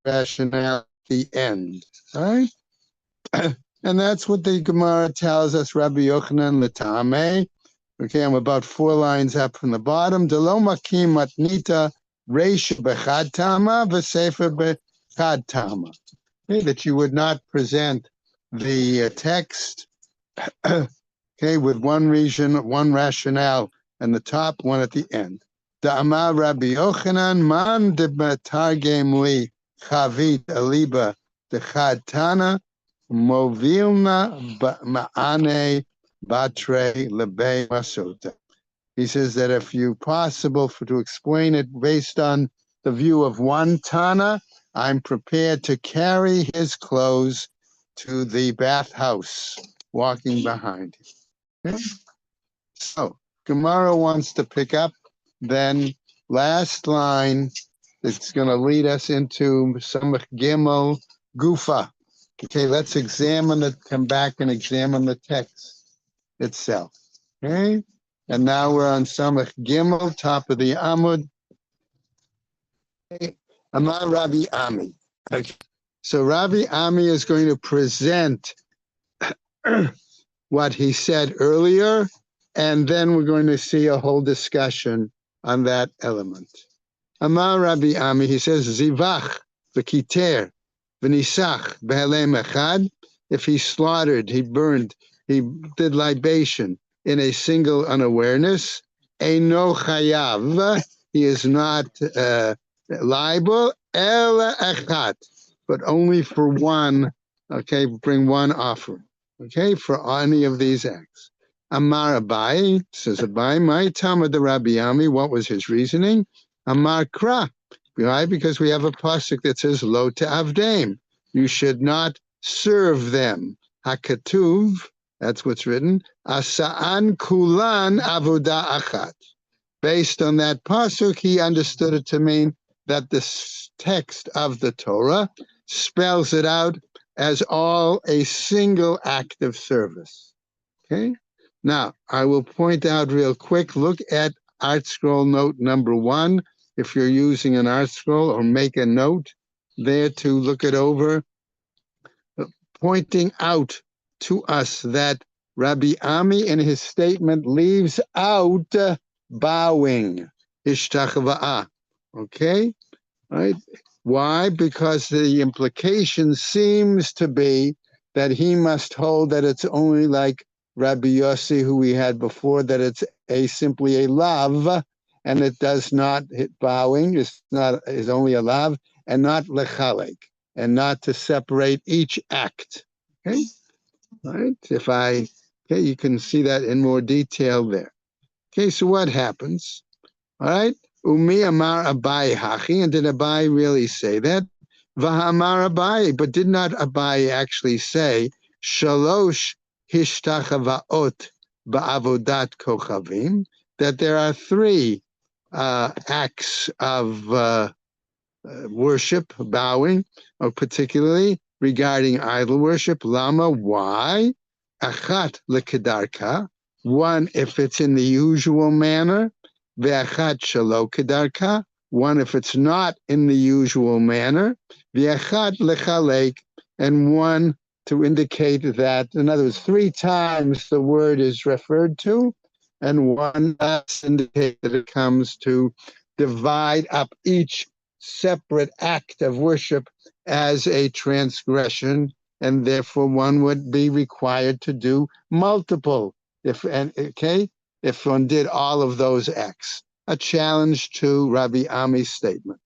rationale at the end. All right? And that's what the Gemara tells us, Rabbi Yochanan Latame. Okay, I'm about 4 lines up from the bottom. Delo makim matnita reish bechad tama v'sefer bechad tama. Okay, that you would not present the text, okay, with one reason, one rationale, and the top, one at the end. Da'amar Rabbi Yochanan man de betargem li chavit aliba dechad tana movilna ma'ane batre lebe masota. He says that if you possible to explain it based on the view of one Tana, I'm prepared to carry his clothes to the bathhouse, walking behind him. Okay? So Gemara wants to pick up then last line that's going to lead us into Samach Gimel Gufa. Okay, let's come back and examine the text itself. Okay, and now we're on Samach Gimel, top of the Amud. Okay. Amar Rabbi Ami. Okay. So Rabbi Ami is going to present what he said earlier, and then we're going to see a whole discussion on that element. Amar Rabbi Ami, he says, Zivach v'kiter v'nisach b'helem echad. If he slaughtered, he burned, he did libation in a single unawareness, eino chayav, he is not liable, ela echat, but only for one, okay, bring one offering, okay, for any of these acts. Amar Abai, says Abai, my Tama de Rabbi Ami, what was his reasoning? Amar Kra, why? Because we have a pasuk that says, Lo te'avdem, you should not serve them. Hakatuv, that's what's written, Asa'an kulan avoda achat. Based on that pasuk, he understood it to mean that the text of the Torah spells it out as all a single act of service. Okay? Now, I will point out real quick, look at Art Scroll note number 1, if you're using an Art Scroll, or make a note there to look it over, pointing out to us that Rabbi Ami in his statement leaves out bowing, ishtachva'ah. Okay? Right? Why? Because the implication seems to be that he must hold that it's only like Rabbi Yossi, who we had before, that it's simply a lav, and it does not hit bowing. Is only a lav, and not lechalek, and not to separate each act. Okay, right? Okay, you can see that in more detail there. Okay, so what happens? All right, Umi Amar Abai Hachi, and did Abai really say that? Vahamar Abai, but did not Abai actually say Shalosh Hishtachavaot Ba'avodat Kochavim, that there are 3 acts of worship, bowing, or particularly regarding idol worship. Lama, why? Achat lekedarka, one if it's in the usual manner, ve'achat shelo kedarka, one if it's not in the usual manner, ve'achat lechalek, and one to indicate that, in other words, 3 times the word is referred to, and one does indicate that it comes to divide up each separate act of worship as a transgression, and therefore one would be required to do multiple. If one did all of those acts, a challenge to Rabbi Ami's statement.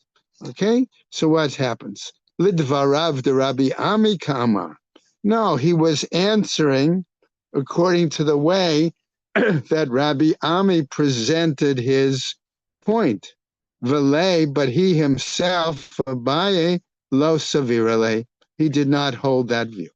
Okay, so what happens? Lidvarav de Rabbi Ami Kamar. No, he was answering according to the way that Rabbi Ami presented his point. V'lei, but he himself, Abaye, lo savirale, he did not hold that view.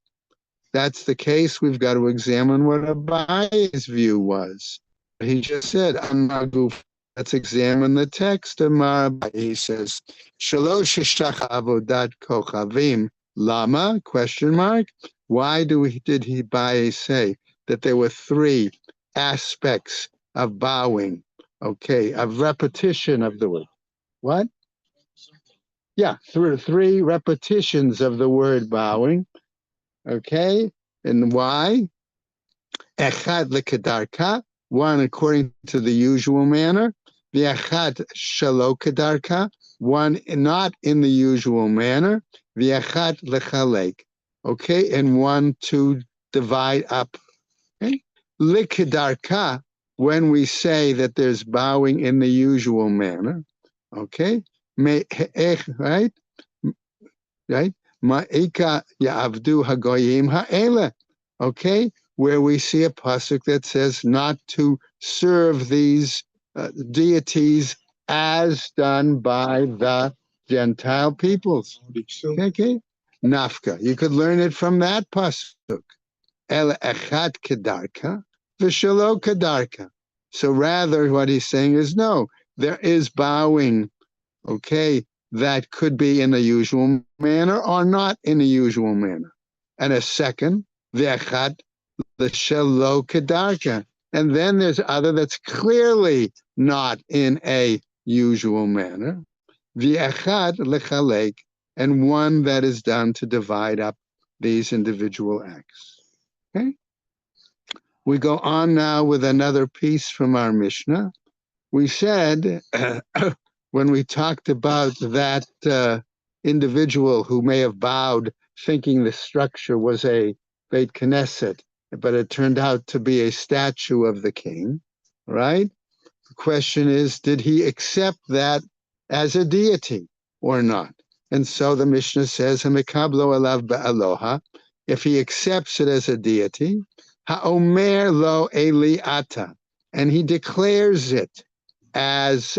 That's the case. We've got to examine what Abaye's view was. He just said, Amaguf. Let's examine the text of Abaye. He says, Shalosh ishtach avodat kochavim. Lama? Question mark. Why did he Abaye say that there were 3 aspects of bowing? Okay, of repetition of the word. What? Yeah, three repetitions of the word bowing. Okay, and why? Echad lekedarka, one according to the usual manner. V'echad shelo kedarka, one not in the usual manner. V'echad lechalek, okay, and one to divide up. Okay, likedarka, when we say that there's bowing in the usual manner. Okay, right, right? Ma'ika ya'avdu hagoyim ha'ele. Okay, where we see a pasuk that says not to serve these deities as done by the Gentile peoples. Okay, nafka. You could learn it from that pasuk. El echad kedarka, v'shelo kedarka. So rather, what he's saying is no. There is bowing, okay, that could be in the usual manner or not in the usual manner. And a second, v'echad l'shelo kedarka. And then there's other that's clearly not in a usual manner. V'echad lechalek, and one that is done to divide up these individual acts. Okay? We go on now with another piece from our Mishnah. We said when we talked about that individual who may have bowed thinking the structure was a Beit Knesset, but it turned out to be a statue of the king, right? The question is, did he accept that as a deity or not? And so the Mishnah says, "Hamikablo alav ba'aloha," if he accepts it as a deity, ha'omer lo eli ata, and he declares it as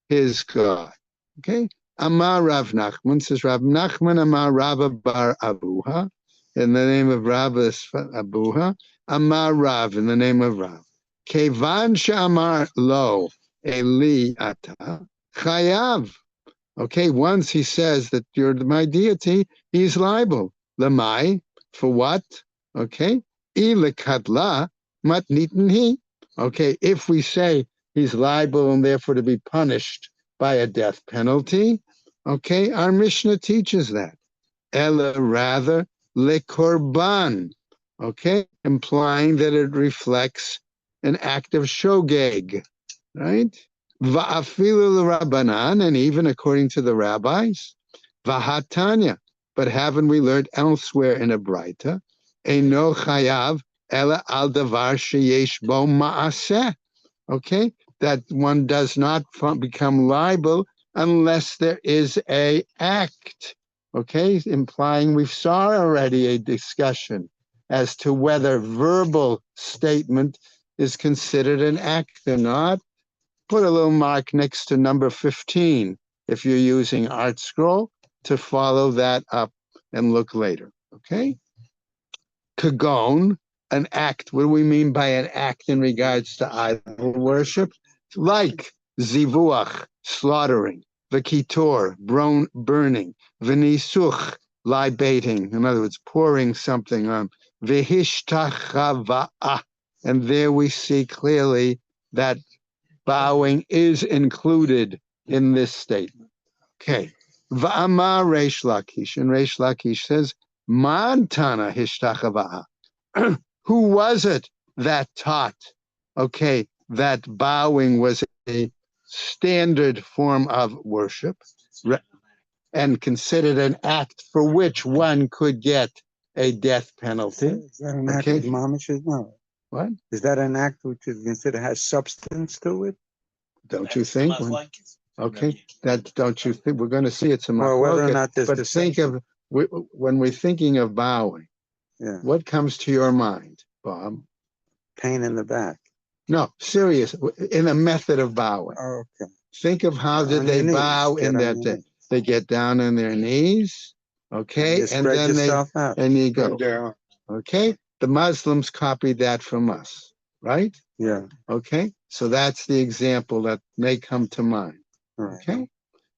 his God. Okay? Amar Rav Nachman, says Rav Nachman Amar Rava bar Abuha, in the name of Rav Abuha, Amar Rav, in the name of Rav. Kevan Shamar Lo Eli Ata Chayav. Okay, once he says that you're my deity, he's liable. Lamai, for what? Okay. Ilekadla matnitin he. Okay, if we say he's liable and therefore to be punished by a death penalty, okay, our Mishnah teaches that. Ella rather lekorban, okay, implying that it reflects an act of shogeg, right? Va'afilu Rabbanan, and even according to the rabbis, Vahatanya. But haven't we learned elsewhere in a Braita, Eino chayav ela al davar sheyesh bo ma'aseh, okay, that one does not become liable unless there is a act, okay, implying we saw already a discussion as to whether verbal statement is considered an act or not. Put a little mark next to number 15 if you're using Art Scroll to follow that up and look later, okay? Kagon, an act. What do we mean by an act in regards to idol worship? Like zivuach, slaughtering, v'kitor, burning, v'nisuch, libating, in other words, pouring something on, v'hishtachava'ah, and there we see clearly that bowing is included in this statement. Okay. Va'amar Reish Lakish, and Reish Lakish says, Mantana hishtachava'a. Who was it that taught, okay, that bowing was a standard form of worship and considered an act for which one could get a death penalty? Is that an act of mamishes? No. What? Is that an act which is considered has substance to it? Don't you think? Okay, that don't you think? We're going to see it's a Well, whether or not there's but think of when we're thinking of bowing. Yeah. What comes to your mind, Bob? Pain in the back. No, serious. In a method of bowing. Oh, okay. Think of how did they bow in that day? They get down on their knees, okay, and then out. And you go. Okay, the Muslims copied that from us, right? Yeah. Okay, so that's the example that may come to mind. Right. Okay,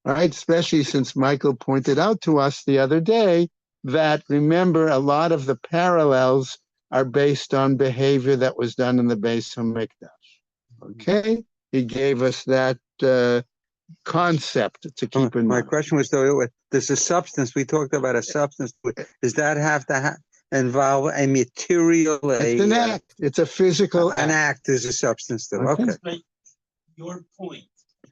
all right, especially since Michael pointed out to us the other day that, remember, a lot of the parallels are based on behavior that was done in the Beis Hamikdash. Okay, he gave us that concept to keep in My mind. question was though, there's a substance, we talked about a substance. Does that have to involve a material, It's an act. It's a physical an act is a substance though? Okay. Okay. But your point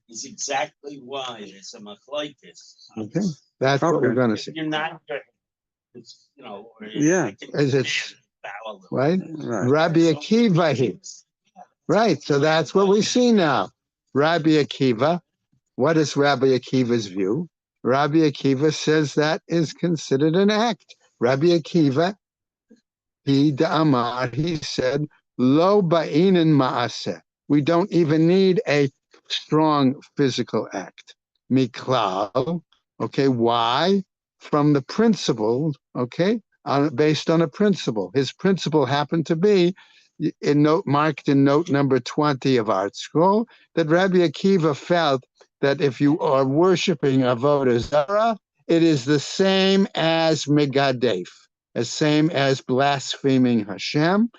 is exactly why there's a machlokes. Okay. That's what we're Okay. going to If see. you're not, it's, you know, or Yeah. I can Is it- understand bow a little. Right? Right. Rabbi Akiva here. Right. So that's what we see now. Rabbi Akiva. What is Rabbi Akiva's view? Rabbi Akiva says that is considered an act. Rabbi Akiva, he said, Lo ba'inin ma'aseh. We don't even need a strong physical act. Miklal. Okay, why? From the principle, okay, based on a principle. His principle happened to be marked in note number 20 of Art Scroll, that Rabbi Akiva felt that if you are worshiping Avodah Zarah, it is the same as Megadef, the same as blaspheming Hashem.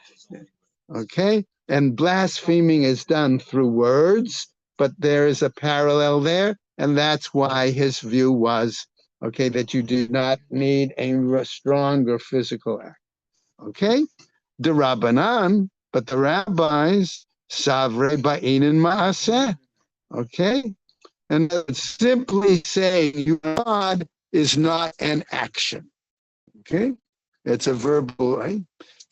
Okay, and blaspheming is done through words, but there is a parallel there, and that's why his view was, okay, that you do not need a stronger physical act. Okay, the Rabbanan, but the rabbis, savre ba'inin ma'aseh. Okay, and simply saying God is not an action. Okay, it's a verbal, right?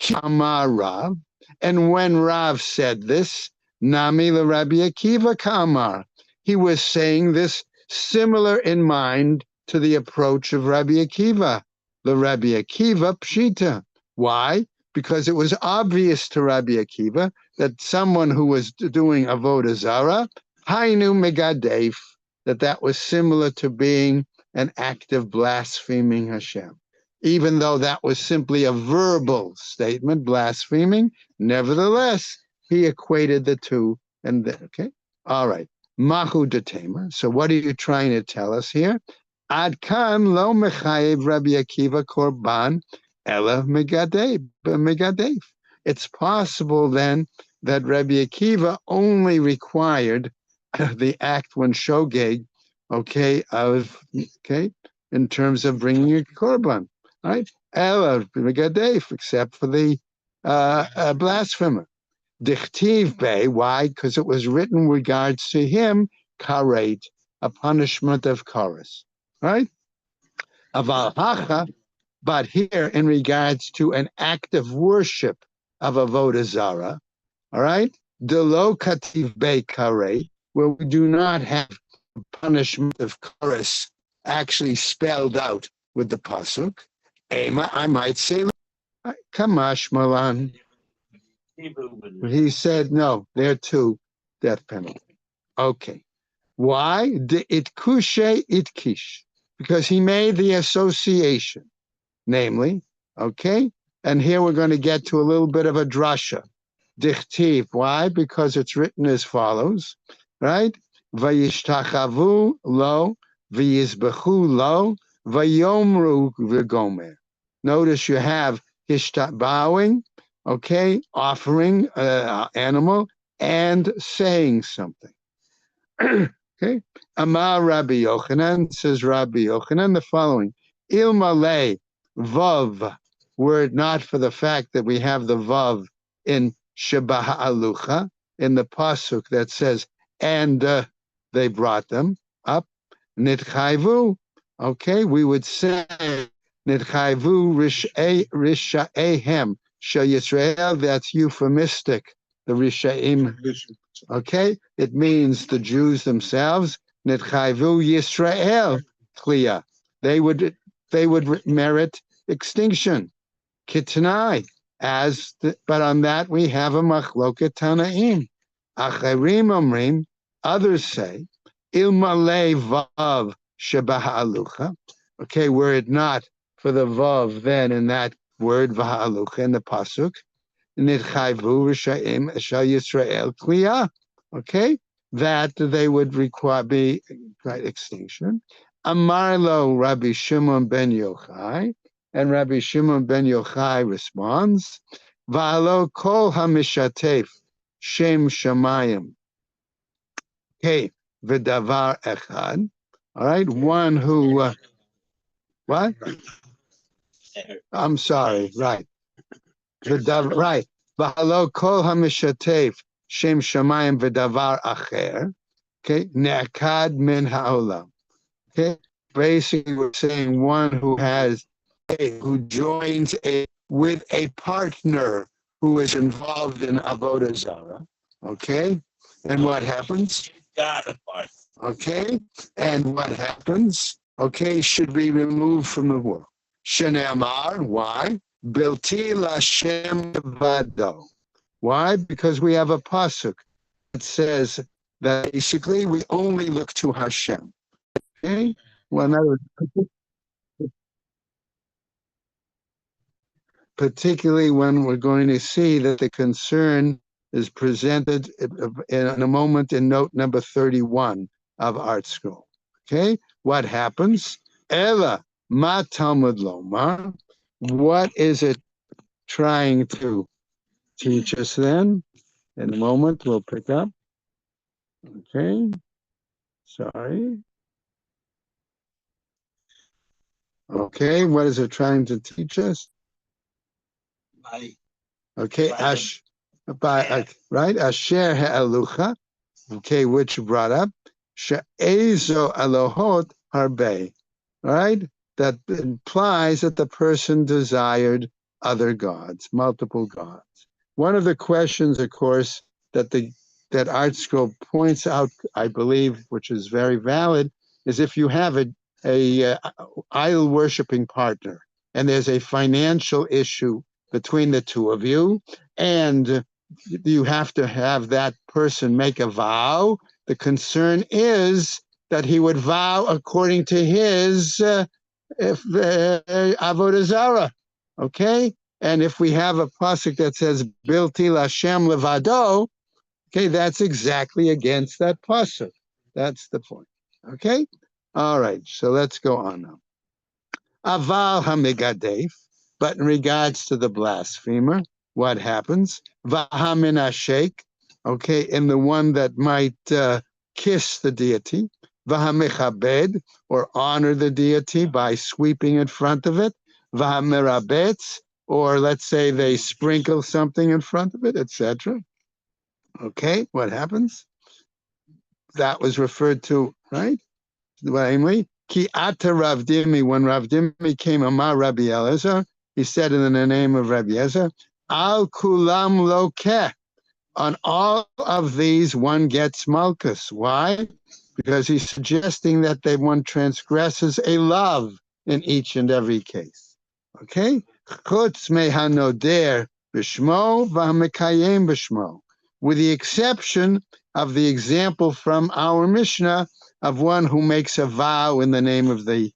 Kamar Rav. And when Rav said this, Nami la Rabbi Akiva Kamar, he was saying this similar in mind to the approach of Rabbi Akiva. The Rabbi Akiva Pshita. Why? Because it was obvious to Rabbi Akiva that someone who was doing Avodah Zarah, Hainu Megadef, that was similar to being an act of blaspheming Hashem. Even though that was simply a verbal statement, blaspheming, nevertheless, he equated the two. And okay, all right. Mahu detema. So what are you trying to tell us here? Ad kan lo mechayev Rabbi Akiva korban ela megadef. It's possible then that Rabbi Akiva only required the act when shogeg, okay, in terms of bringing a korban, right? Ela megadef, except for the blasphemer. Dichtiv be, why? Because it was written regards to him, karet, a punishment of chorus, right? Aval hacha, but here in regards to an act of worship of avodah zarah, all right? Delo kativ be karet, where we do not have punishment of chorus actually spelled out with the pasuk. I might say, kamash malan. He said, no, there too, death penalty. Okay. Why? It kushe it kish. Because he made the association, namely, okay? And here we're going to get to a little bit of a drasha. Dichtiv. Why? Because it's written as follows, right? Vayishtachavu lo, vayizbechu lo, vayomru v'gomer. Notice you have bowing, okay, offering animal, and saying something. Okay. Amar Rabbi Yochanan, says Rabbi Yochanan, the following: Ilmale vav, were it not for the fact that we have the vav in Sheba Alucha, in the pasuk that says, and they brought them up, nitchayvu. Okay, we would say nitchayvu rishaehem shel Yisrael. That's euphemistic. The rishaim. Okay, it means the Jews themselves. Nitchayvu Yisrael kliya. They would merit extinction. Kitnai, but on that we have a machloket tanaim. Acherim omrim, others say, ilmale vav sheba ha'alucha. Okay, were it not for the vav then in that word v'ha'alucha in the pasuk, nitchayvu r'shaim shel Yisrael kliya. Okay, that they would require be extinction. Amarlo Rabbi Shimon ben Yochai. And Rabbi Shimon ben Yochai responds, Va'alo kol hamishatef shem shamayim. Okay, v'davar echad. All right, one who what? I'm sorry, right? Right. V'halo kol hamishatef shem shamayim v'davar acher. Okay, ne'akad min ha'olam. Okay, basically we're saying one who joins with a partner who is involved in avodah zarah. Okay, and what happens? God apart. Okay, and what happens? Okay, should be removed from the world. Shene'amar, why? Bilti Lashem Vado. Why? Because we have a pasuk that says that basically we only look to Hashem. Okay, well, in other words, particularly when we're going to see that the concern is presented in a moment in note number 31 of Art Scroll. Okay, what happens? Ella ma Talmud lomar. What is it trying to teach us then? In a moment, we'll pick up. Okay, sorry. Okay, what is it trying to teach us? Okay, right? Asher ha'elucha, okay, which brought up she'ezo elohot harbe, right? That implies that the person desired other gods, multiple gods. One of the questions, of course, that Art Scroll points out, I believe, which is very valid, is if you have a idol worshiping partner and there's a financial issue between the two of you, and you have to have that person make a vow. The concern is that he would vow according to his avodah zarah. Okay, and if we have a pasuk that says "Bilti Lashem levado," okay, that's exactly against that pasuk. That's the point. Okay, all right. So let's go on now. Aval hamigadef, but in regards to the blasphemer, what happens? Vahamin ashek, okay, in the one that might kiss the deity. Vahamechabed, or honor the deity by sweeping in front of it. Vahamirabetz, or let's say they sprinkle something in front of it, etc. Okay, what happens? That was referred to, right? Namely, Ki ata Rav Dimi, when Rav Dimi came Amar Rabbi Elazar, he said in the name of Rabbi Elazar, Al kulam lokeh. On all of these, one gets malchus. Why? Because he's suggesting that one transgresses a love in each and every case. Okay? Chutz mehanoder b'shmo v'hamekayem b'shmo. With the exception of the example from our Mishnah of one who makes a vow in the name of the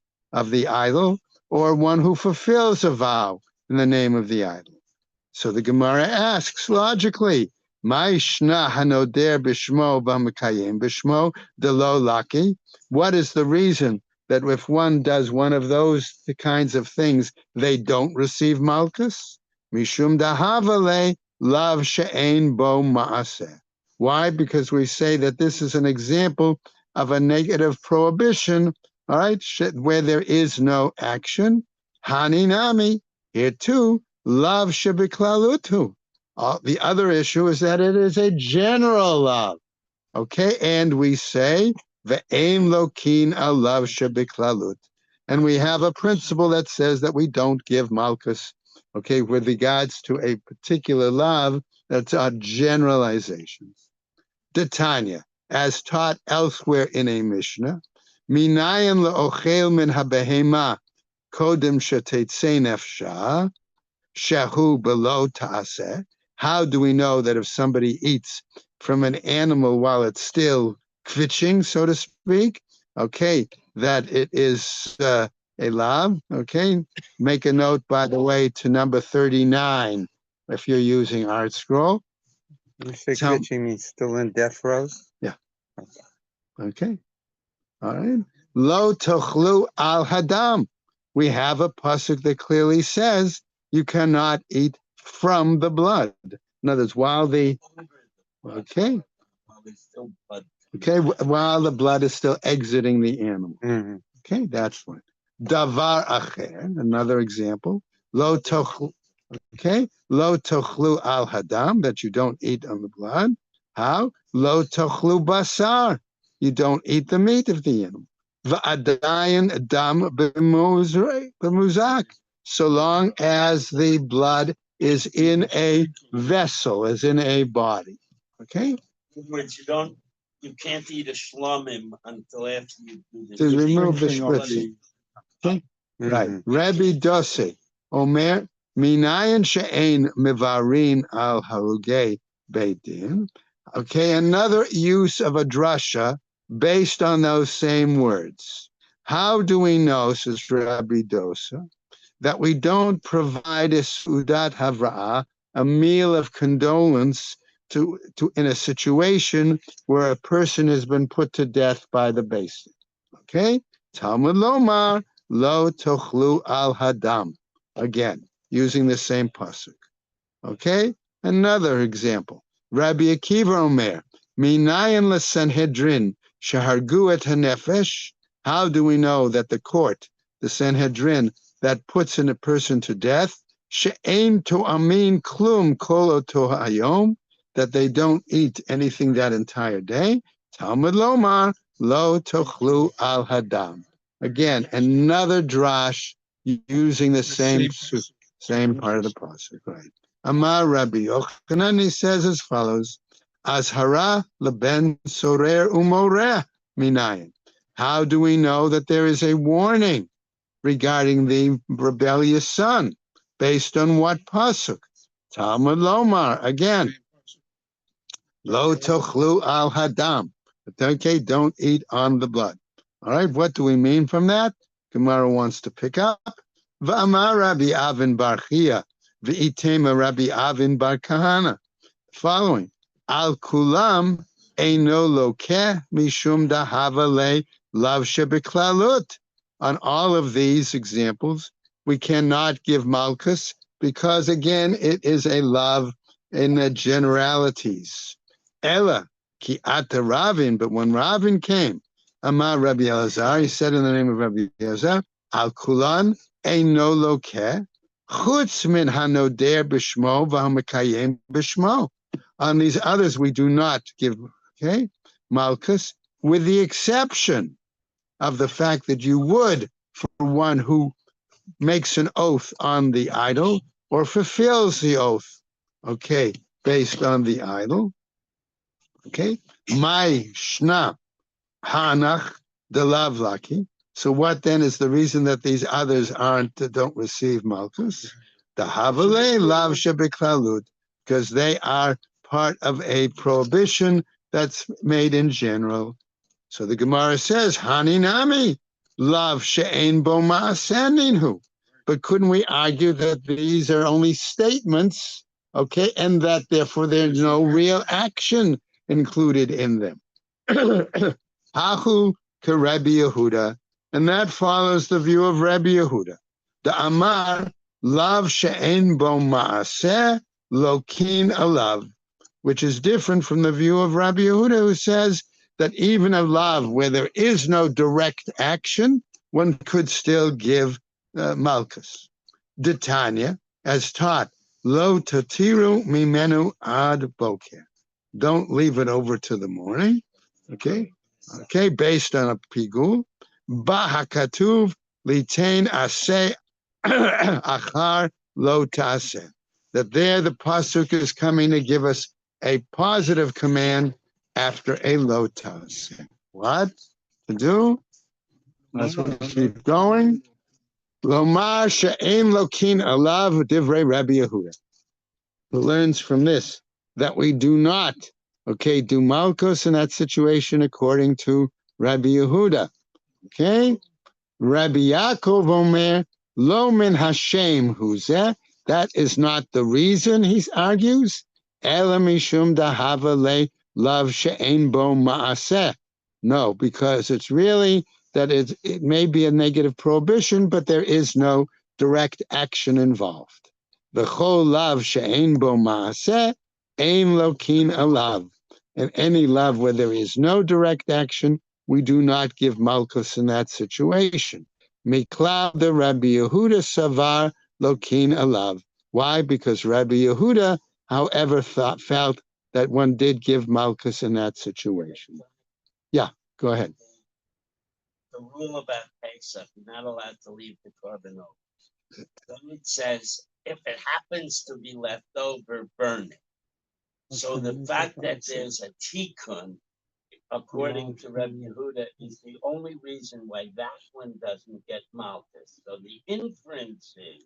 idol, or one who fulfills a vow in the name of the idol. So the Gemara asks logically, Ma'ishna hanoder b'shmo v'hamekayem b'shmo delo laki. What is the reason that if one does one of those kinds of things, they don't receive malchus? Mishum dahavale lav she'ein bo ma'aseh. Why? Because we say that this is an example of a negative prohibition, all right, where there is no action. Haninami, here too, love shebiklalutu. The other issue is that it is a general love. Okay, and we say ve'ein lokin al love shebiklalut. And we have a principle that says that we don't give malchus, okay, with regards to a particular love. That's our generalizations. Tanya, as taught elsewhere in a Mishnah, minayin le'ochel min habehema kodem shetetzei nefsha shahu below ta'aseh. How do we know that if somebody eats from an animal while it's still kvitching, so to speak, okay, that it is a lav? Okay, make a note, by the way, to number 39 if you're using Art Scroll. You say glitching means still in death rows? Yeah. Okay. All right. Lo tochlu al hadam. We have a pasuk that clearly says you cannot eat from the blood. In other words, while the okay. Okay, while the blood is still exiting the animal. Mhm. Okay, that's one. Davar acher, another example. Lo tochlu, okay, lo tochlu al hadam, that you don't eat on the blood. How? Lo tochlu basar, you don't eat the meat of the animal. Va'adayin dam b'muzak, so long as the blood is in a vessel, is in a body. Okay, In other words, you can't eat a shlomim until after you do to the. remove the Sprinkling of spritzing. the Okay, right. Mhm. Rabbi Dose, Omer, minayin she'ein mivarin al harugei beitin. Okay, another use of a drasha based on those same words. How do we know, says Rabbi Dosa, that we don't provide a sudat havra'ah, a meal of condolence to in a situation where a person has been put to death by the basic? Okay, Talmud Lomar lo tochlu al hadam. Again, using the same pasuk. Okay, another example. Rabbi Akiva Omer, minayin leSanhedrin shahargu et hanefesh. How do we know that the court, the Sanhedrin, that puts in a person to death, she'ein to'amin klum kol oto hayom, that they don't eat anything that entire day? Talmud Lomar lo tochlu al hadam. Again, another drash using the same part of the pasuk, right? Amar Rabbi Yochanan, he says as follows: Azhara leben sorer umoreh minayin. How do we know that there is a warning regarding the rebellious son? Based on what pasuk? Talmud Lomar, again, lo tochlu al hadam. Okay, don't eat on the blood. All right, what do we mean from that? Gemara wants to pick up. V'amar Rabbi Avin bar Chia, v'itema Rabbi Avin bar Kahana. Following, al kulam eino lokeh mishum dahava le lav shebeklalut. On all of these examples, we cannot give malchus because, again, it is a love in the generalities. Ella ki ata Ravin, but when Ravin came, Amar Rabbi Elazar, he said in the name of Rabbi Elazar, al kulan eino lokeh chutz min hanoder b'shmo v'hamekayem b'shmo. On these others, we do not give, okay, malchus, with the exception of the fact that you would for one who makes an oath on the idol or fulfills the oath, okay, based on the idol, okay. My shna hanach de lavlaki. So what then is the reason that these others don't receive malchus? The havale lav shebeklalut, because they are part of a prohibition that's made in general. So the Gemara says, Haninami, lav she'ein bo ma'aseninhu. But couldn't we argue that these are only statements, okay, and that therefore there's no real action included in them? Hahu to Rabbi Yehuda, and that follows the view of Rabbi Yehuda. The Amar, lav she'ein bo ma'aseh, lokin alav, which is different from the view of Rabbi Yehuda, who says that even a lav where there is no direct action, one could still give malchus. Ditanya, as taught, lo tatiru mimenu ad boker. Don't leave it over to the morning. Okay, okay, based on a pigul. Bahakatuv litain aseh achar lo taseh. That there the pasuk is coming to give us a positive command after a lo taseh. What to do? Let's keep going. Lomar she'ein lokin alav divrei Rabbi Yehuda. Who learns from this that we do not, okay, do malchus in that situation according to Rabbi Yehuda. Okay, Rabbi Yaakov Omer lo min Hashem huzeh. That is not the reason, he argues. Ela mishum dahava le lav she'ein bo ma'aseh. No, because it's really that it may be a negative prohibition, but there is no direct action involved. V'chol lav she'ein bo ma'aseh, ein lokin alav. And any love where there is no direct action, we do not give malchus in that situation. Miklav the Rabbi Yehuda Savar Lokin Alav. Why? Because Rabbi Yehuda, however, felt that one did give malchus in that situation. Yeah, go ahead. The rule about Pesach, you're not allowed to leave the carbon over. Then it says, if it happens to be left over, burn it. So the fact that there's a tikkun, according to Rabbi Yehuda, is the only reason why that one doesn't get malchus. So the inference is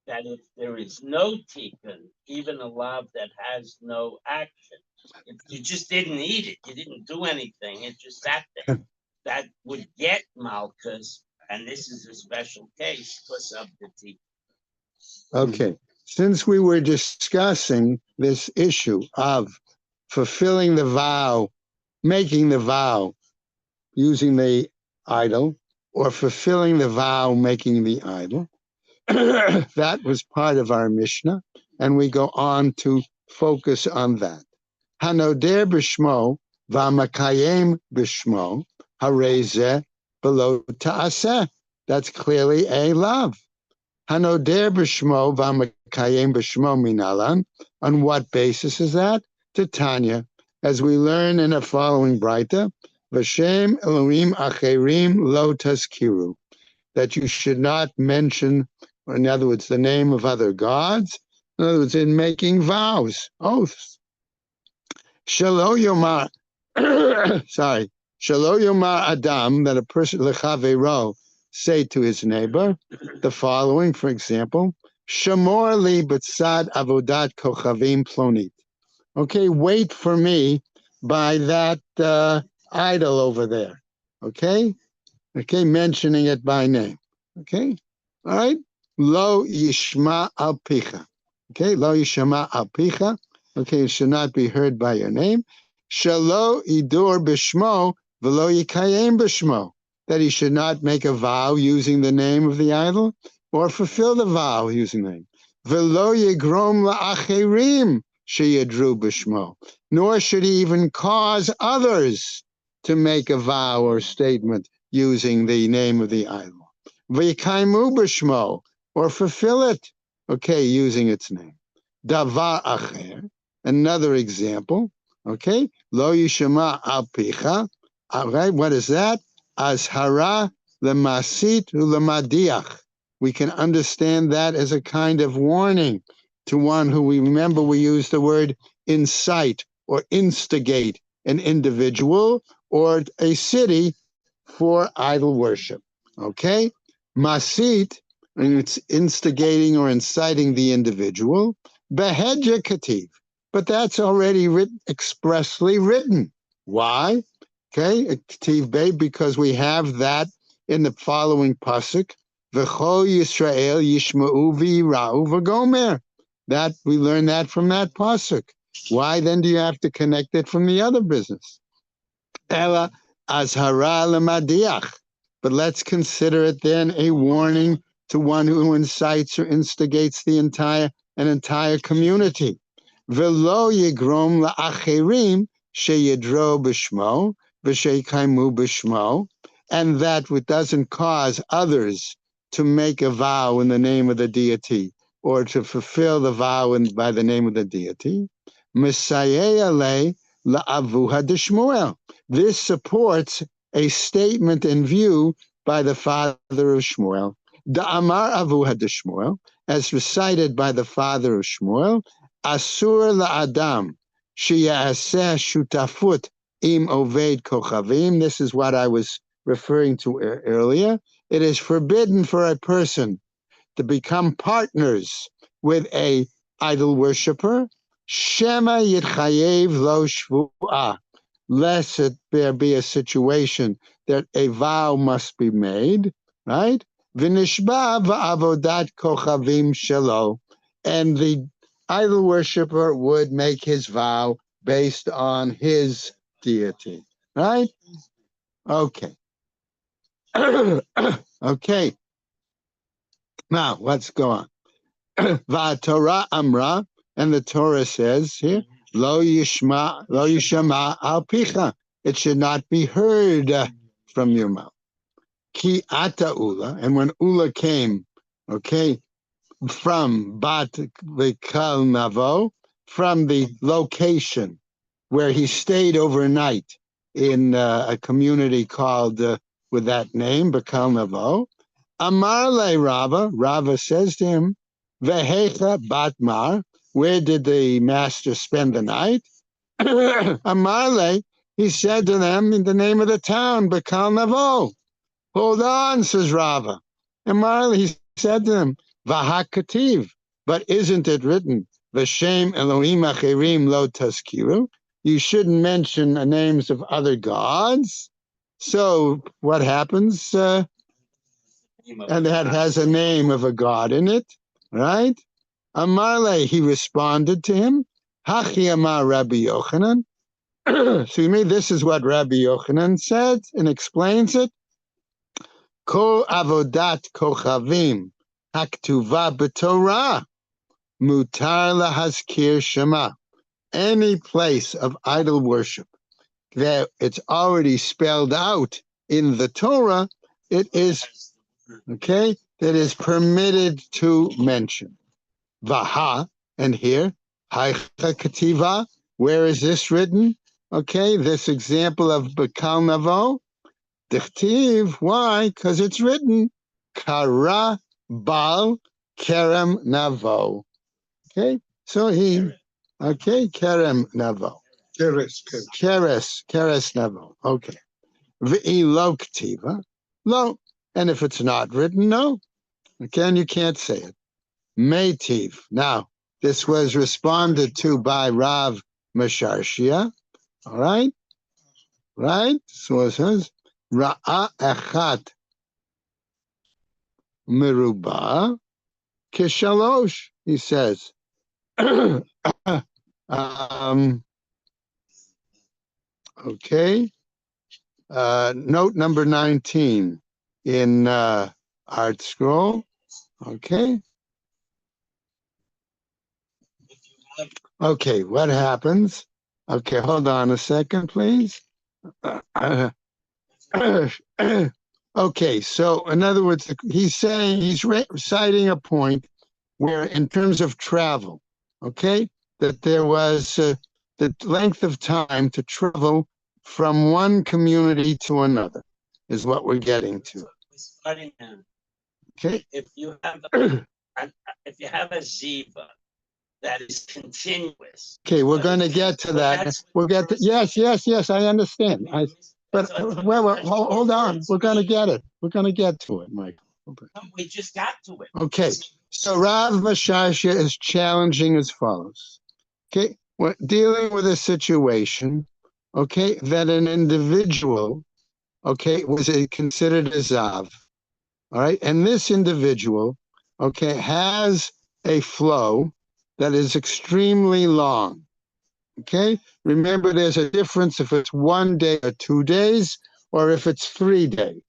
that if there is no tikkun, even a love that has no action, if you just didn't eat it, you didn't do anything, it just sat there, that would get malchus, and this is a special case because of the tikkun. Okay. Since we were discussing this issue of fulfilling the vow, making the vow using the idol, or fulfilling the vow making the idol, that was part of our Mishnah, and we go on to focus on that. Hanoder b'shmo v'amakayem b'shmo hareze below ta'aseh. That's clearly a love. Hanoder b'shmo v'amakayem b'shmo minalan. On what basis is that? Titania, as we learn in the following Braita, V'shem Elohim acherim lo tazkiru, that you should not mention, or in other words, the name of other gods. In other words, in making vows, oaths. Shelo yomar, sorry, shelo yomar adam, that a person lechavero say to his neighbor the following, for example, Shamor li b'tzad avodat kochavim plonit. Okay, wait for me by that idol over there. Okay, mentioning it by name. Okay, all right. Lo yishma al picha. Okay, lo yishma al picha. Okay, it should not be heard by your name. Shalo idur b'shmo v'lo yikayem b'shmo. That he should not make a vow using the name of the idol, or fulfill the vow using the name. V'lo yigrom la'acherim sheyadru b'shmo. Nor should he even cause others to make a vow or statement using the name of the idol. V'yikaimu b'shmo, or fulfill it, okay, using its name. Davar acher, another example, okay, lo yishama al picha, all right, what is that? Azhara lemasit ulemadiach. We can understand that as a kind of warning to one who, we remember we used the word incite or instigate an individual or a city for idol worship. Okay? Masit, and it's instigating or inciting the individual. Behedja kativ. But that's already expressly written. Why? Okay, kativ be, because we have that in the following pasuk. V'chol Yisrael yishma'u v'yira'u v'gomer. That we learn that from that pasuk. Why then do you have to connect it from the other business? Ela azhara lemadiach. But let's consider it then a warning to one who incites or instigates an entire community. V'lo yigrom la'acherim sheyidro b'shmo v'sheikaimu b'shmo, and that which doesn't cause others to make a vow in the name of the deity or to fulfill the vow by the name of the deity. Messiah le la'avuha d'shmuel. This supports a statement in view by the father of Shmuel, Da'amar Avuha de Shmuel, as recited by the father of Shmuel, Asur la'adam sheyaseh shutafut im oved kochavim. This is what I was referring to earlier. It is forbidden for a person to become partners with a idol worshiper. Shema yitchayev lo shvu'ah, lest there be a situation that a vow must be made, right? V'nishba v'avodat kochavim shelo, and the idol worshiper would make his vow based on his deity, right? Okay. Okay. Now, let's go on. V'atorah amra, and the Torah says here, lo yishma al picha. It should not be heard from your mouth. Ki ata ula, and when ula came, okay, from bat v'kal navo, from the location where he stayed overnight in a community called with that name, Bakal Navo. Amar le Rava, Rava says to him, Vehecha batmar, where did the master spend the night? Amar le, he said to them in the name of the town, Bakal Navo. Hold on, says Rava. Amar le, he said to them, Vahakativ, but isn't it written, Vashem Elohim acherim lo taskiru? You shouldn't mention the names of other gods. So what happens? And that has a name of a god in it, right? Amarle, he responded to him, Hachi Amar Rabbi Yochanan. Excuse me, this is what Rabbi Yochanan said and explains it. Kol avodat kochavim haktuva b'Torah mutar lahazkir shema. Any place of idol worship that it's already spelled out in the Torah, it is, okay, that is permitted to mention. Vaha, and here, Haicha Kativa, where is this written? Okay, this example of Bakal Navo, Dichtiv, why? Because it's written, Kara Bal Kerem Navo. Okay, so he, okay, Kerem Navo. Keres Navo. Okay. V'i lo ktiva, lo. And if it's not written, no. Again, you can't say it. Metiv. Now, this was responded to by Rav Masharshia. All right? Right? So it says, Ra'a echat meruba kishalosh, he says. Okay. Note number 19 in Art Scroll. Okay. Okay, what happens? Okay, hold on a second, please. Okay, so in other words, he's saying, he's citing a point where in terms of travel, okay, that there was the length of time to travel from one community to another is what we're getting to. Starting now. Okay. If you have a ziva that is continuous. Okay, we're going to get to that. We'll get to, yes, I understand. But hold on. We're going to get it. We're going to get to it, Michael. We just got to it. Okay, so Rav Mashashia is challenging as follows. Okay, we're dealing with a situation, okay, that an individual, okay, was considered a Zav. All right, and this individual, okay, has a flow that is extremely long. Okay, remember there's a difference if it's 1 day or 2 days or if it's 3 days.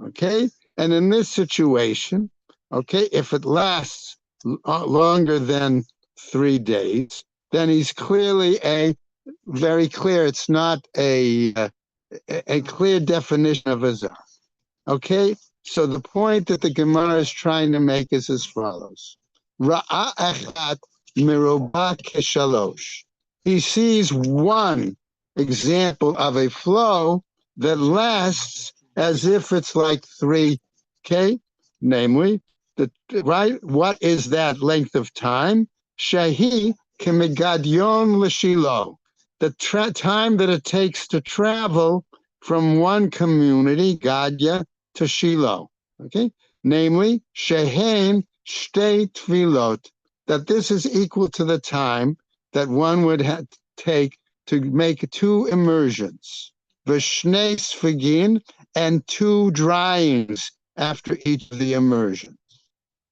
Okay, and in this situation, okay, if it lasts longer than 3 days, then he's clearly very clear. It's not a clear definition of a Zar. Okay, so the point that the Gemara is trying to make is as follows. Ra'a echat miroba keshalosh. He sees one example of a flow that lasts as if it's like 3, okay? Namely, right? What is that length of time? Shahi kemigadyon l'shilo. The time that it takes to travel from one community, Gadya, to Shiloh, okay? Namely, Shehen Shtei Tvilot, that this is equal to the time that one would take to make 2 immersions, Vishnei Sfigin, and 2 dryings after each of the immersions.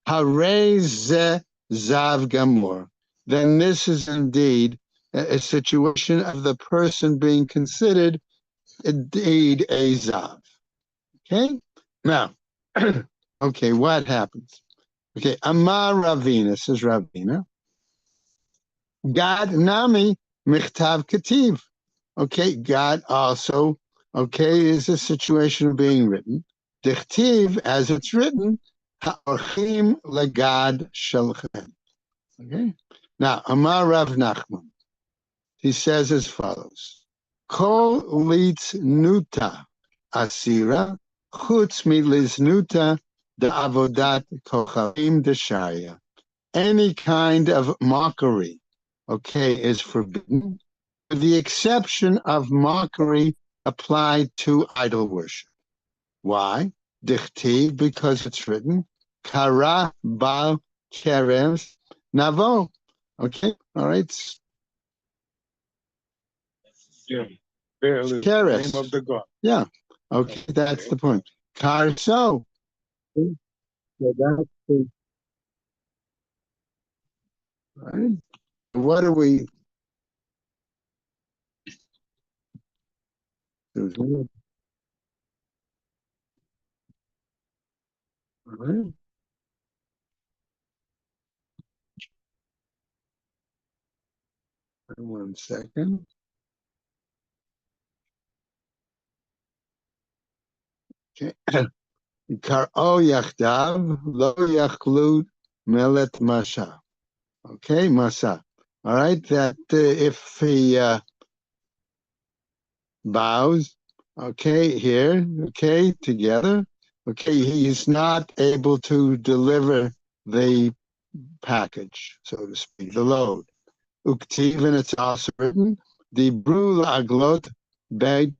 Harei Ze Zav Gamor. Then this is indeed a situation of the person being considered indeed a Zav. Okay? Now, okay, what happens? Okay, Amar Ravina, says Ravina. God Nami Michtav Kativ. Okay, God also, okay, is a situation of being written. Dichtiv, as it's written, Ha'orchim legad shalchem. Okay. Now, Amar Rav Nachman, he says as follows: Kol litz nuta asira chutz miliz nuta de avodat kochavim desharia. Any kind of mockery, okay, is forbidden, with the exception of mockery applied to idol worship. Why? Dichtiv, because it's written, Kara bal keres navo. Okay, all right. Barely. Keres. Name of the god. Yeah. Okay, that's the point. Karso. So that's the right. What are we? All right. 1 second. Okay. Karo yachdav lo yachlu melet masha. Okay, masa. All right, that if he bows, okay, here, okay, together, okay, he's not able to deliver the package, so to speak, the load. Uktiv, and it's also written, the brul aglot beg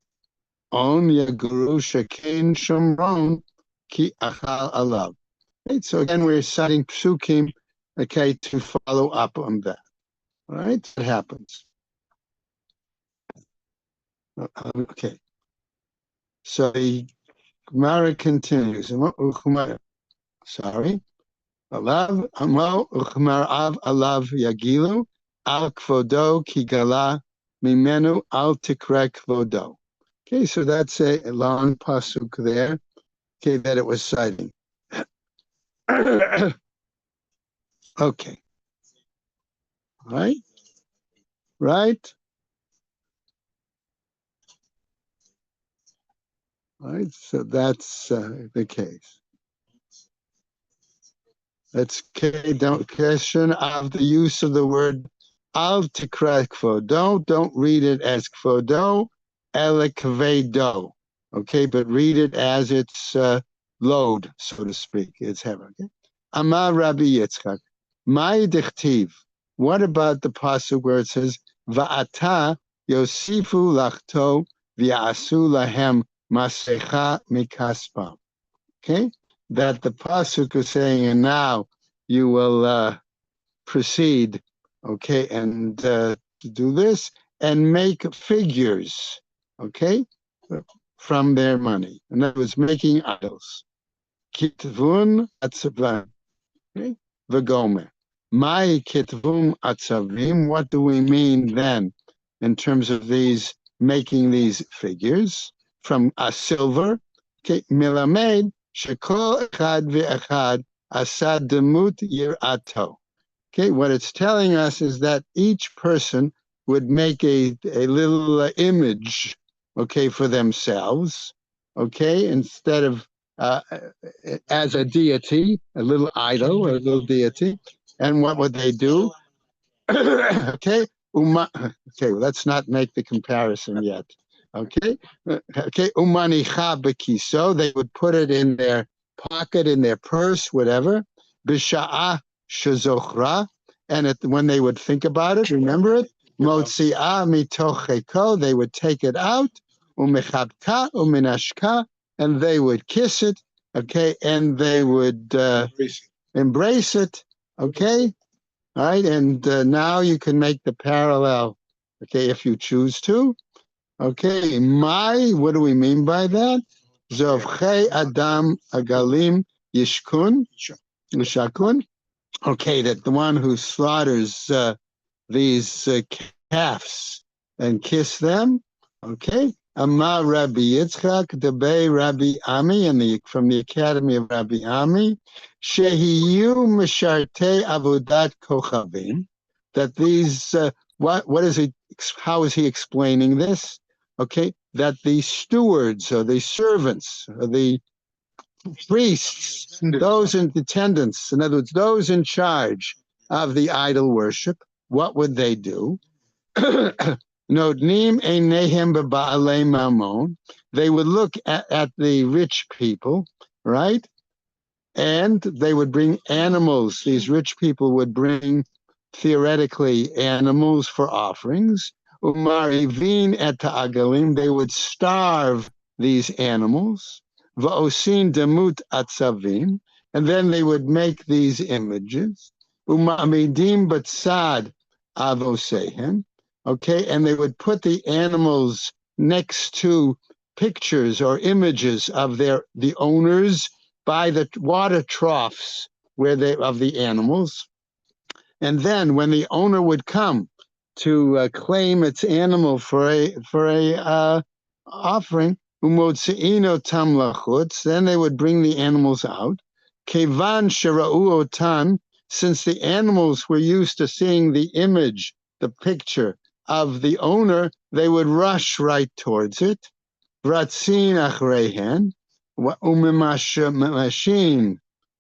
on yaguru shakin shomron ki achal alav. Right, so again, we're citing psukim, okay, to follow up on that. All right, it happens. Okay. So the Gemara continues. Sorry. Alav amo uchmarav alav yagilu al kvodo kigala mimenu al tikre kvodo. Okay, so that's a long pasuk there. Okay, that it was citing. Okay. Right? Right? Right. So that's the case. That's question of the use of the word al tikra kvodo. Don't read it as kvodo, ele kvedo. Okay, but read it as its load, so to speak. It's heavy. Okay? Amar Rabbi Yitzchak, my dichtiv. What about the pasuk where it says va'ata yosifu lachto v'yasu lahem masecha mikaspa? Okay, that the pasuk is saying, and now you will proceed, okay, and do this and make figures, okay, from their money. And that was making idols. Kitvun atzavim, okay, v'gomer. My kitvum atzavim. What do we mean then in terms of these making these figures from silver? Okay, milamed. Shekol echad ve'echad asad demut yirato. Okay, what it's telling us is that each person would make a little image, okay, for themselves, okay, instead of as a deity, a little idol, or a little deity. And what would they do? Okay, okay, let's not make the comparison yet. Okay, okay, umanicha bekiso, they would put it in their pocket, in their purse, whatever. Bisha'ah shazochra, and when they would think about it, remember it. Motzi'ah mitocheko, they would take it out. Umechabka uminashka, and they would kiss it. Okay, and they would embrace it. Okay. All right, and now you can make the parallel, okay, if you choose to. Okay, what do we mean by that? Zovchei Adam Agalim Yishkun, Yishakun. Okay, that the one who slaughters these calves and kiss them. Okay, Amar Rabbi Yitzchak, Debei Rabbi Ami, from the Academy of Rabbi Ami, Shehiyu Misharte Avodat Kochavim, that these, what is it? how is he explaining this? Okay, that the stewards or the servants or the priests, those in attendance, in other words, those in charge of the idol worship, what would they do? Nodnim einehem ba'alei mamon. They would look at the rich people, right? And they would bring animals. These rich people would bring, theoretically, animals for offerings. Umarivin et agalim. They would starve these animals. Va'osin demut atzavim. And then they would make these images. Umamidim batzad avosehem. Okay, and they would put the animals next to pictures or images of the owners by the water troughs of the animals. And then when the owner would come to claim its animal for a offering, umotzeino tam lachutz, then they would bring the animals out. Kevan shera'u otan, since the animals were used to seeing the image, the picture of the owner, they would rush right towards it. Ratzin achrehen, umimashin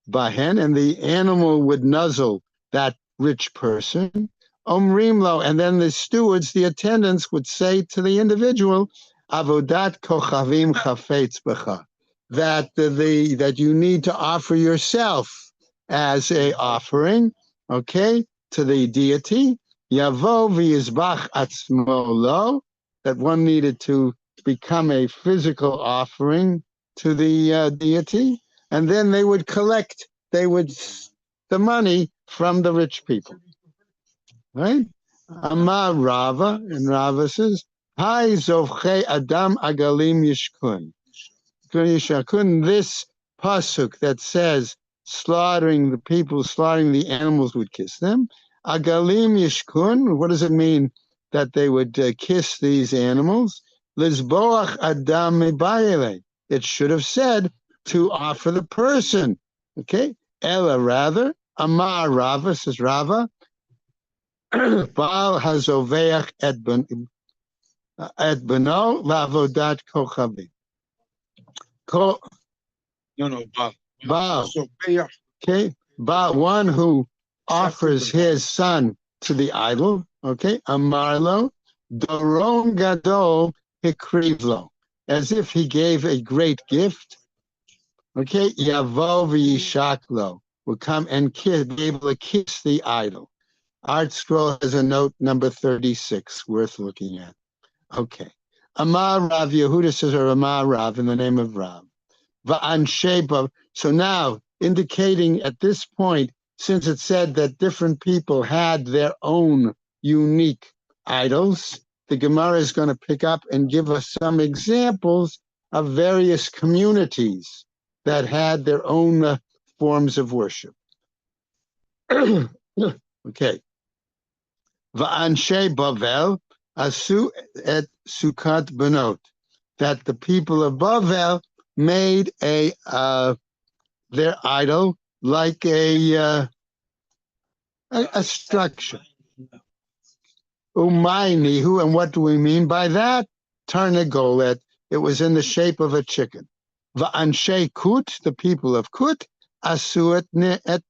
bahen, and the animal would nuzzle that rich person. Omrimlo, and then the stewards, the attendants, would say to the individual, avodat kochavim chafetz b'cha, that you need to offer yourself as a offering, okay, to the deity. Yavo v'yizbach atzmo lo, that one needed to become a physical offering to the deity, and then they would collect the money from the rich people, right? Amar Rava, and Rava says, "Hai zovchei adam agalim yishkun." This pasuk that says slaughtering the animals would kiss them. Agalim yishkun. What does it mean that they would kiss these animals? Lizboach adam mebayele. It should have said to offer the person. Okay. Ella rather. Amar Rava, says Rava. Baal hazoveach et beno lavodat kochavim. Baal. Okay. Baal, one who offers his son to the idol. Okay. Amarlo doron gadol hikrivlo, as if he gave a great gift. Okay. Yavo v'yishaklo, will come and be able to kiss the idol. Art Scroll has a note number 36 worth looking at. Okay. Amar Rav Yehuda says, or Amar Rav, in the name of Rav. Va'ansheba. So now, indicating at this point, since it said that different people had their own unique idols, the Gemara is going to pick up and give us some examples of various communities that had their own forms of worship. Okay. Va'anshe Bavel asu et sukat benot, that the people of Bavel made their idol like a structure. Umaynihu, and what do we mean by that? Tarnagolet. It was in the shape of a chicken. Va'anshe Kut, the people of Kut, asu et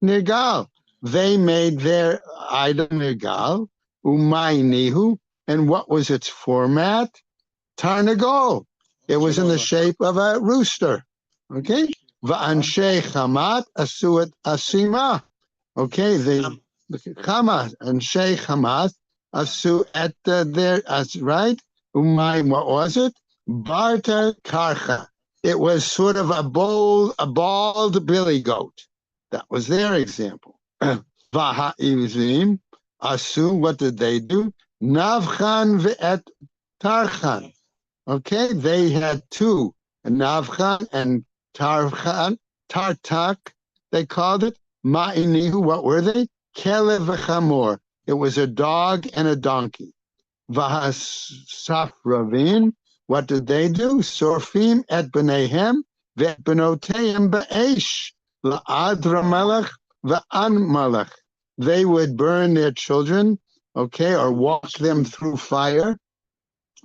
nirgal. They made their idol nirgal. Umaynihu, and what was its format? Tarnagol. It was in the shape of a rooster. Okay. Va'anshe Chamat asu et asima. Okay, the Hamas and Sheikh Hamas asu at their right. Umay, what was it? Barta karcha. It was sort of a bald billy goat. That was their example. Vaha'izim asu. What did they do? Navchan ve'et tarchan. Okay, they had two, Navchan and Tarchan, Tartak. They called it. Ma'inihu, what were they? Kelev v'chamor. It was a dog and a donkey. V'hasafravin, what did they do? Sorfim et b'neihem ve'et b'noteim ba'esh la'adra malach v'an malach. They would burn their children, okay, or walk them through fire,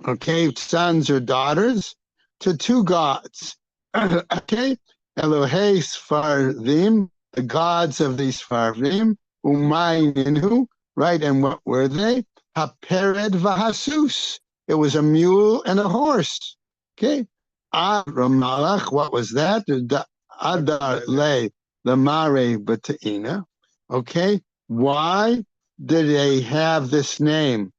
okay, sons or daughters, to two gods, okay, Elohei Sfardim, the gods of these Sfardim, Umay Minhu, right, and what were they? Hapered Vahasus, it was a mule and a horse, okay, Ad Ramalach, what was that? Adar Le, the Mare Bataina, okay, why did they have this name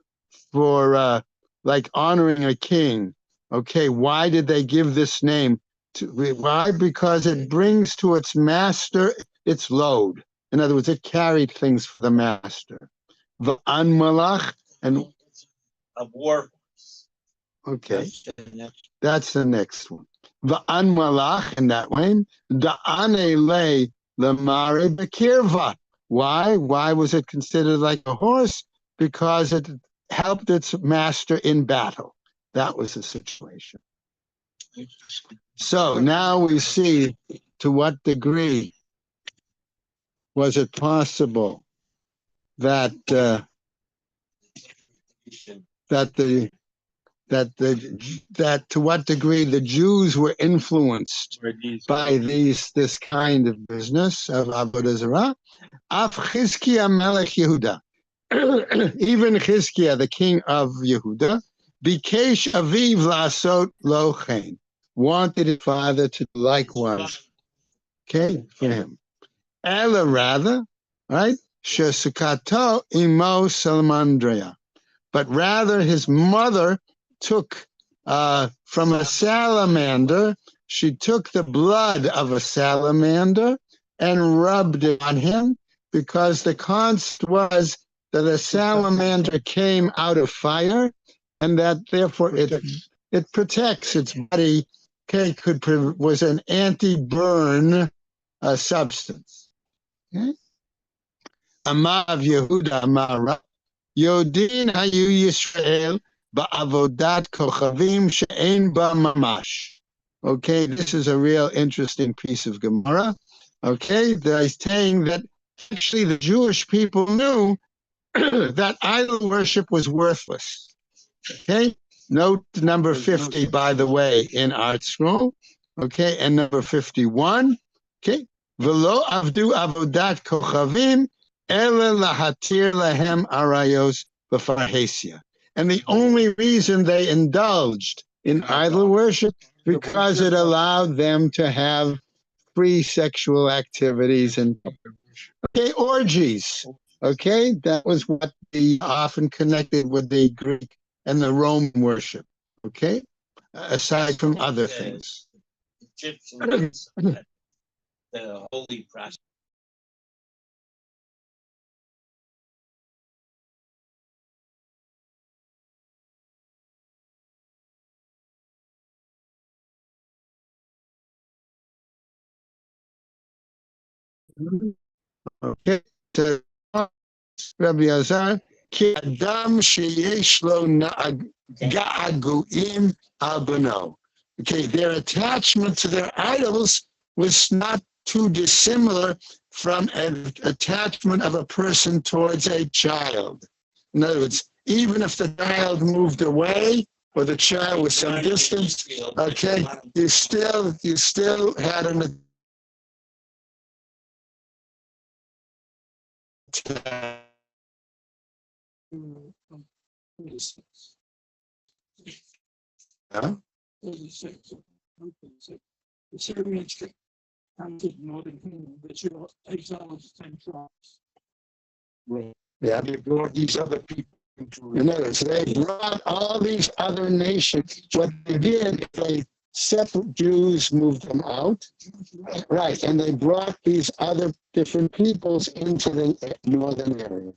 for like honoring a king? Okay, why did they give this name? Why? Because it brings to its master its load. In other words, it carried things for the master. The Anmalach and A war. okay, that's the next one. The Anmalach in that way. The Anele Lamare Bekirva. Why? Why was it considered like a horse? Because it helped its master in battle. That was the situation. So now we see to what degree was it possible that that to what degree the Jews were influenced by this kind of business of avodah zarah. Af Chizkiah Melech Yehuda, even Chizkiah, the king of Yehuda, Bikesh Aviv Lasot Lochen, wanted his father to do likewise. Okay, for him. Ella rather, right? Shesukato imo salamandria, but rather his mother took from a salamander. She took the blood of a salamander and rubbed it on him, because the concept was that a salamander came out of fire, and that therefore it protects its body. Okay, was an anti-burn substance. Okay? Amav Yehuda Amara Yodin Hayu Yisrael Ba'avodat Kochavim She'ein Ba Mamash. Okay, this is a real interesting piece of Gemara. Okay, they're saying that actually the Jewish people knew that idol worship was worthless. Okay, note number 50, by the way, in Art Scroll. Okay, and number 51. Okay, Velo Avdu Avodat Kochavim Ele Lahatir Lahem Arayos B'Farhesia. And the only reason they indulged in idol worship because it allowed them to have free sexual activities and okay, orgies. Okay, that was what they often connected with the Greek and the Roman worship. Okay, aside from other things. Egyptians, the holy prostitute. Okay, so Rabbi Azar, ki adam sheyesh lo ga'aguim albano. Okay, their attachment to their idols was not too dissimilar from an attachment of a person towards a child. In other words, even if the child moved away or the child was some distance, okay, you still had an attachment. Yeah. The Syrians counted northern kingdom, but you exiled 10 tribes. Right. Yeah. They brought these other people into. In other words, they brought all these other nations. What they did, they separate Jews, moved them out, right, and they brought these other different peoples into the northern area.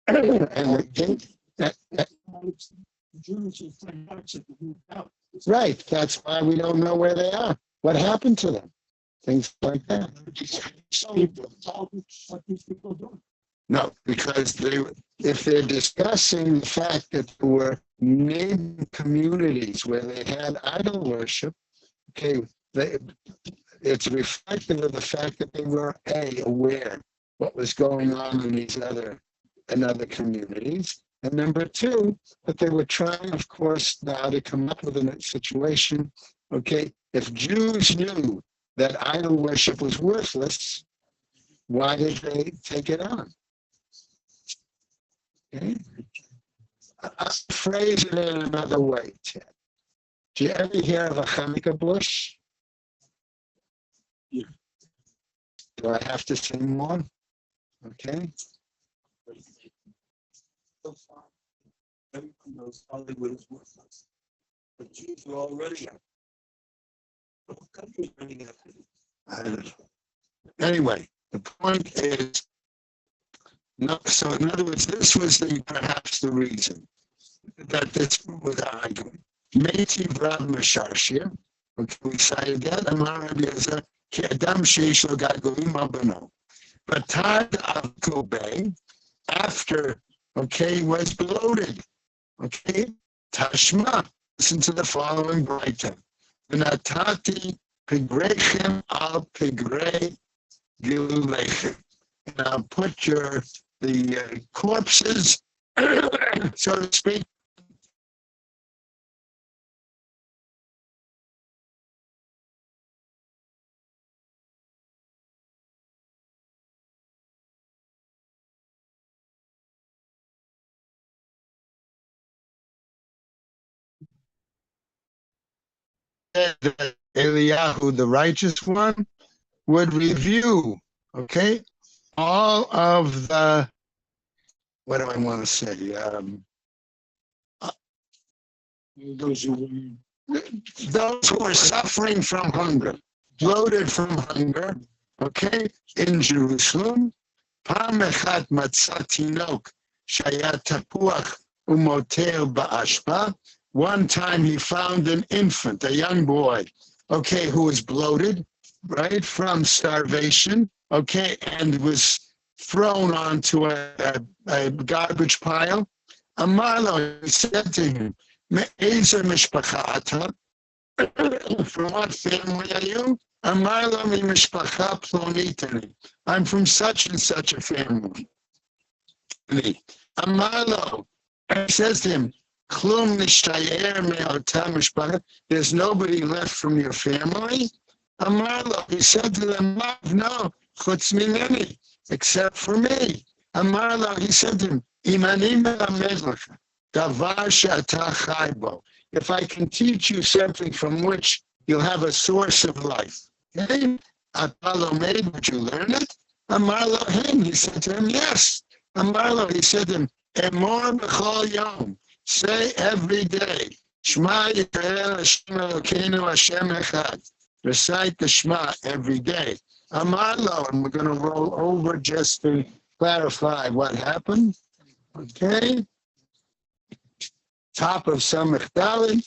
And the king, right, that's why we don't know where they are. What happened to them? Things like that. No, because if they're discussing the fact that there were neighboring communities where they had idol worship, okay, it's reflective of the fact that they were aware what was going on in these other in other communities. And number two, that they were trying, of course, now to come up with a situation. Okay, if Jews knew that idol worship was worthless, why did they take it on? Okay. I'll phrase it in another way, Ted. Do you ever hear of a Hanukkah bush? Yeah. Do I have to say more? Okay. So far, everyone knows Hollywood is worthless. But Jews are already out. The whole country is running after it. I don't know. Anyway, the point is, no, so in other words, this was perhaps the reason that this was arguing. Meiti Rav Mesharshir, okay, we cited that, Amar Rabbi Elazar, Ki Adam Sheish Lo Gagolim Abano. But Tad of Kobe, after, okay, was bloated, okay, Tashma, listen to the following Braita. V'natati pigrechem al pigrei gilulechem. And I'll put the corpses, so to speak, that Eliyahu, the righteous one, would review, okay, all of the, what do I want to say? Those who Those who are suffering from hunger, bloated from hunger, okay, in Jerusalem. פעם אחת מצא תינוק שהיה תפוח ומוטל באשפה. One time he found an infant, a young boy, okay, who was bloated, right, from starvation, okay, and was thrown onto a garbage pile. Amarlo, he said to him, Me'ezer mishpacha ata? From what family are you? Amarlo mi mishpacha plonitani. I'm from such and such a family. Amarlo, he says to him, Klum nishtayer me'ota mishpacha. There's nobody left from your family. Amarlo, he said to them, no, chutz mineni, except for me. Amarlo, he said to him, Imanim melamed lecha. If I can teach you something from which you'll have a source of life. Okay? Apollo made, would you learn it? Amarlo him, he said to him, yes. Amarlo, he said to him, Emor b'chol yom, say every day, Shema Yisrael Hashem Elokeinu Hashem Echad. Recite the Shema every day. Amarlo, and we're going to roll over just to clarify what happened. Okay? Top of Samech Dalet,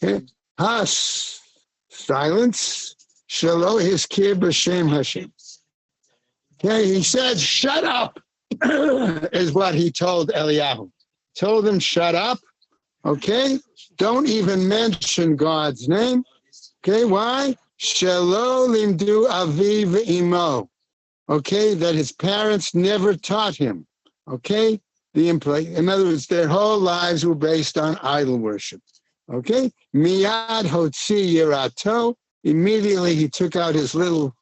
okay. Has, silence, Shelo Hiskir B'Shem Hashem. Okay, he said, shut up, is what he told Eliyahu. Told him, shut up, okay? Don't even mention God's name. Okay, why? Shelo Limdu Aviv Imo. Okay, that his parents never taught him. Okay? In other words, their whole lives were based on idol worship. Okay? Miyad hotzi yirato. Immediately he took out his little,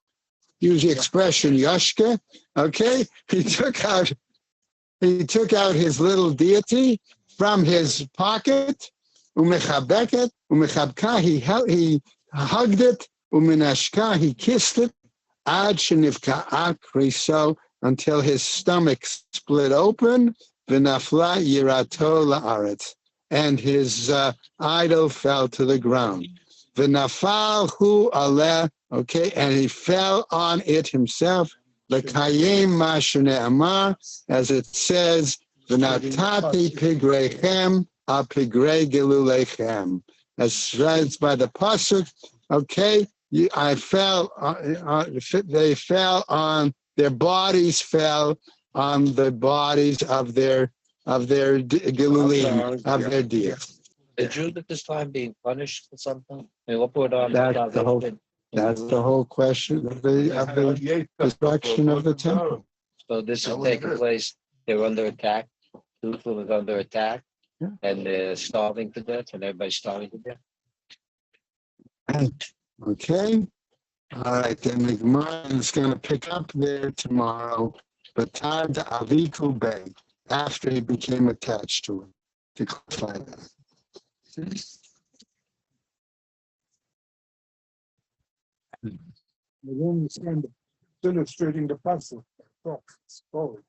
use the expression, yoshke. Okay? He took out his little deity from his pocket. Umechabeket, umechabka, he hugged it. Uminashka, he kissed it. Ad shenivka'a kriso, until his stomach split open. V'nafla yirato la'aretz, and his idol fell to the ground. V'nafal hu aleh, okay, and he fell on it himself. L'kayim ma shene'amar, as it says, v'natati pigrechem al pigrei gilulechem. As said by the pasuk, okay, I fell. They fell on their bodies. Fell on the bodies of their gilulim, of their deities. The Jews at this time being punished for something? I mean, what put on That's the whole question of the destruction of the temple. So this is taking place they were under attack. Jerusalem was under attack, Yeah. and they're starving to death, and everybody's starving to death. Okay. All right, then the Gemara is going to pick up there tomorrow. But time to Aviku Bey, after he became attached to him, to clarify that. You understand illustrating the puzzle. Forward.